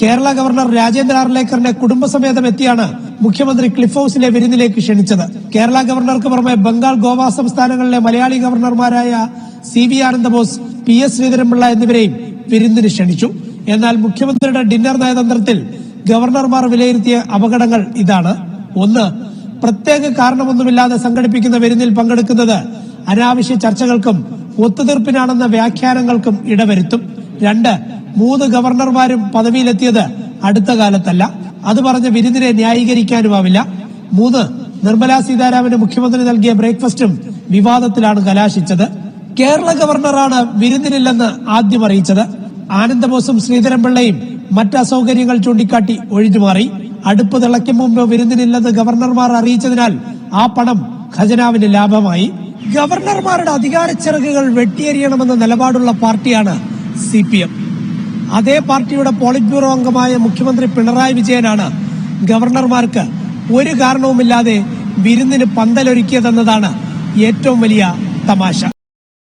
Kerala governor Rajendra ആർലേക്കറിനെ കുടുംബസമേതം എത്തിയാണ് മുഖ്യമന്ത്രി ക്ലിഫ് ഹൌസിലെ വിരുന്നിലേക്ക് ക്ഷണിച്ചത്. കേരള ഗവർണർക്ക് പുറമെ ബംഗാൾ, ഗോവ സംസ്ഥാനങ്ങളിലെ മലയാളി ഗവർണർമാരായ CV ആനന്ദബോസ്, PS ശ്രീധരൻപിള്ള എന്നിവരെയും വിരുന്നിന് ക്ഷണിച്ചു. എന്നാൽ മുഖ്യമന്ത്രിയുടെ ഡിന്നർ നയതന്ത്രത്തിൽ ഗവർണർമാർ വിലയിരുത്തിയ അപകടങ്ങൾ ഇതാണ്. ഒന്ന്, പ്രത്യേക കാരണമൊന്നുമില്ലാതെ സംഘടിപ്പിക്കുന്ന വിരുന്നിൽ പങ്കെടുക്കുന്നത് അനാവശ്യ ചർച്ചകൾക്കും ഒത്തുതീർപ്പിനാണെന്ന വ്യാഖ്യാനങ്ങൾക്കും ഇടവരുത്തും. രണ്ട്, 3 ഗവർണർമാരും പദവിയിലെത്തിയത് അടുത്ത കാലത്തല്ല. അത് പറഞ്ഞ വിരുന്നിനെ ന്യായീകരിക്കാനുമാവില്ല. 3, നിർമ്മലാ സീതാരാമന് മുഖ്യമന്ത്രി നൽകിയ ബ്രേക്ക്ഫാസ്റ്റും വിവാദത്തിലാണ് കലാശിച്ചത്. കേരള ഗവർണറാണ് വിരുന്നിനില്ലെന്ന് ആദ്യം അറിയിച്ചത്. ആനന്ദബോസും ശ്രീധരൻപിള്ളയും മറ്റ് അസൗകര്യങ്ങൾ ചൂണ്ടിക്കാട്ടി ഒഴിഞ്ഞുമാറി. അടുപ്പ് തിളയ്ക്കും മുമ്പ് വിരുന്നിനില്ലെന്ന് ഗവർണർമാർ അറിയിച്ചതിനാൽ ആ പണം ഖജനാവിന് ലാഭമായി. ഗവർണർമാരുടെ അധികാരച്ചിറകുകൾ വെട്ടിയെറിയണമെന്ന നിലപാടുള്ള പാർട്ടിയാണ് CPM. അതേ പാർട്ടിയുടെ പോളിറ്റ് ബ്യൂറോ അംഗമായ മുഖ്യമന്ത്രി പിണറായി വിജയനാണ് ഗവർണർമാർക്ക് ഒരു കാരണവുമില്ലാതെ വിരുന്നിന് പന്തലൊരുക്കിയതെന്നതാണ് ഏറ്റവും വലിയ തമാശ.